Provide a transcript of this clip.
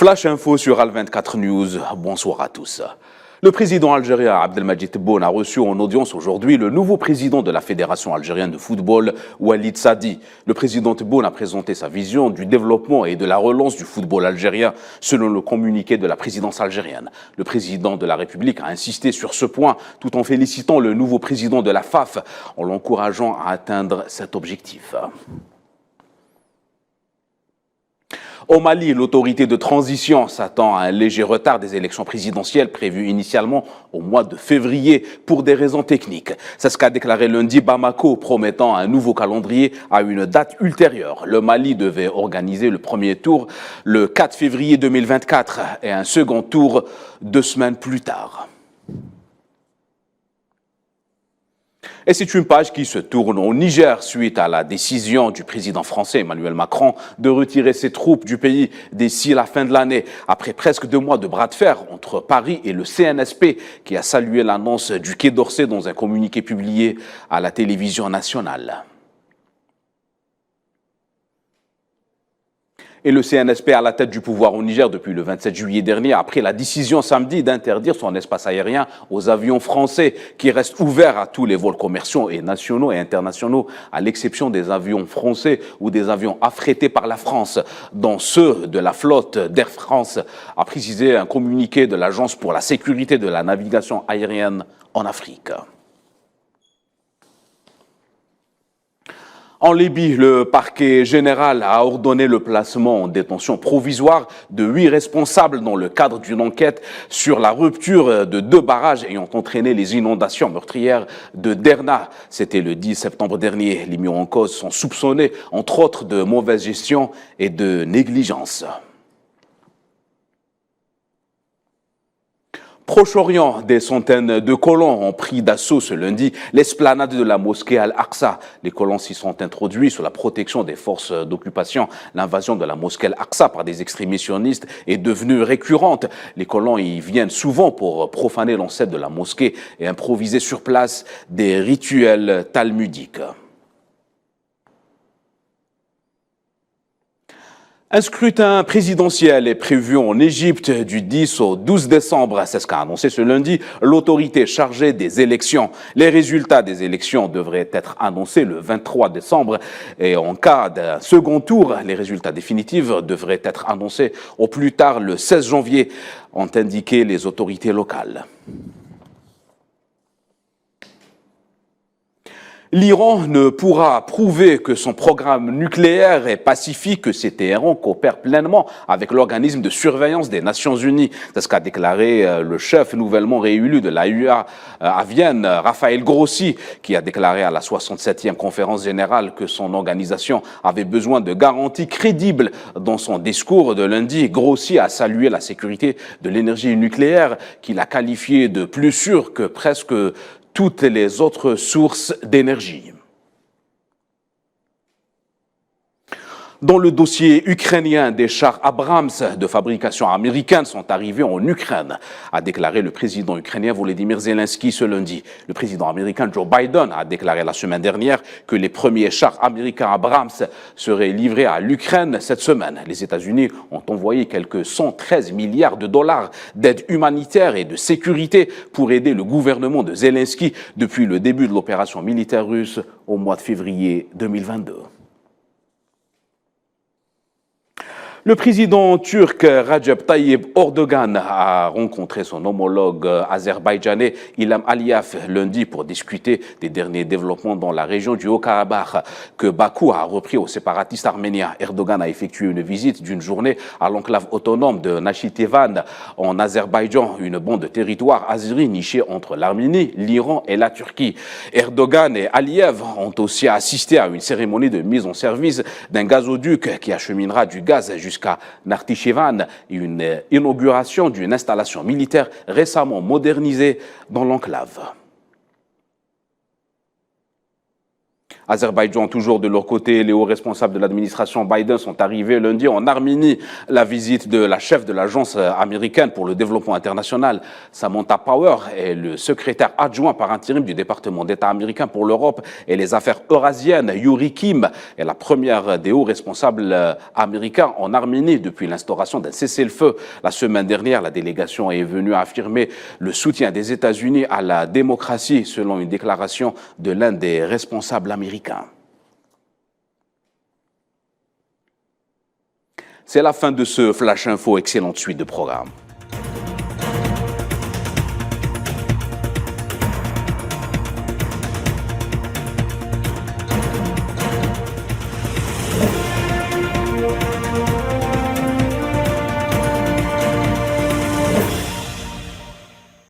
Flash Info sur Al24 News, bonsoir à tous. Le président algérien Abdelmadjid Tebboune a reçu en audience aujourd'hui le nouveau président de la Fédération algérienne de football, Walid Sadi. Le président Tebboune a présenté sa vision du développement et de la relance du football algérien selon le communiqué de la présidence algérienne. Le président de la République a insisté sur ce point tout en félicitant le nouveau président de la FAF en l'encourageant à atteindre cet objectif. Au Mali, l'autorité de transition s'attend à un léger retard des élections présidentielles prévues initialement au mois de février pour des raisons techniques. C'est ce qu'a déclaré lundi Bamako, promettant un nouveau calendrier à une date ultérieure. Le Mali devait organiser le premier tour le 4 février 2024 et un second tour 2 semaines plus tard. Et c'est une page qui se tourne au Niger suite à la décision du président français Emmanuel Macron de retirer ses troupes du pays d'ici la fin de l'année. Après presque 2 mois de bras de fer entre Paris et le CNSP qui a salué l'annonce du Quai d'Orsay dans un communiqué publié à la télévision nationale. Et le CNSP à la tête du pouvoir au Niger depuis le 27 juillet dernier a pris la décision samedi d'interdire son espace aérien aux avions français qui restent ouverts à tous les vols commerciaux et nationaux et internationaux à l'exception des avions français ou des avions affrétés par la France, dont ceux de la flotte d'Air France, a précisé un communiqué de l'Agence pour la sécurité de la navigation aérienne en Afrique. En Libye, le parquet général a ordonné le placement en détention provisoire de 8 responsables dans le cadre d'une enquête sur la rupture de 2 barrages ayant entraîné les inondations meurtrières de Derna. C'était le 10 septembre dernier. Les mis en cause sont soupçonnés, entre autres, de mauvaise gestion et de négligence. Proche-Orient, des centaines de colons ont pris d'assaut ce lundi l'esplanade de la mosquée Al-Aqsa. Les colons s'y sont introduits sous la protection des forces d'occupation. L'invasion de la mosquée Al-Aqsa par des extrémistes sionistes est devenue récurrente. Les colons y viennent souvent pour profaner l'ancêtre de la mosquée et improviser sur place des rituels talmudiques. Un scrutin présidentiel est prévu en Égypte du 10 au 12 décembre. C'est ce qu'a annoncé ce lundi l'autorité chargée des élections. Les résultats des élections devraient être annoncés le 23 décembre et en cas d'un second tour, les résultats définitifs devraient être annoncés au plus tard le 16 janvier, ont indiqué les autorités locales. L'Iran ne pourra prouver que son programme nucléaire est pacifique que si Téhéran coopère pleinement avec l'organisme de surveillance des Nations Unies. C'est ce qu'a déclaré le chef nouvellement réélu de l'AUA à Vienne, Raphaël Grossi, qui a déclaré à la 67e conférence générale que son organisation avait besoin de garanties crédibles. Dans son discours de lundi, Grossi a salué la sécurité de l'énergie nucléaire qu'il a qualifiée de plus sûre que presque toutes les autres sources d'énergie. Dans le dossier ukrainien, des chars Abrams de fabrication américaine sont arrivés en Ukraine, a déclaré le président ukrainien Volodymyr Zelensky ce lundi. Le président américain Joe Biden a déclaré la semaine dernière que les premiers chars américains Abrams seraient livrés à l'Ukraine cette semaine. Les États-Unis ont envoyé quelques 113 milliards de dollars d'aide humanitaire et de sécurité pour aider le gouvernement de Zelensky depuis le début de l'opération militaire russe au mois de février 2022. Le président turc Recep Tayyip Erdogan a rencontré son homologue azerbaïdjanais Ilham Aliyev lundi pour discuter des derniers développements dans la région du Haut-Karabakh que Bakou a repris aux séparatistes arméniens. Erdogan a effectué une visite d'une journée à l'enclave autonome de Nakhitchevan en Azerbaïdjan, une bande de territoire azéri nichée entre l'Arménie, l'Iran et la Turquie. Erdogan et Aliyev ont aussi assisté à une cérémonie de mise en service d'un gazoduc qui acheminera du gaz jusqu'à Nakhitchevan et une inauguration d'une installation militaire récemment modernisée dans l'enclave. Azerbaïdjan, toujours de leur côté, les hauts responsables de l'administration Biden sont arrivés lundi en Arménie. La visite de la chef de l'agence américaine pour le développement international, Samantha Power, et le secrétaire adjoint par intérim du département d'État américain pour l'Europe et les affaires eurasiennes, Yuri Kim, est la première des hauts responsables américains en Arménie depuis l'instauration d'un cessez-le-feu. La semaine dernière, la délégation est venue affirmer le soutien des États-Unis à la démocratie, selon une déclaration de l'un des responsables américains. C'est la fin de ce Flash Info. Excellente suite de programme.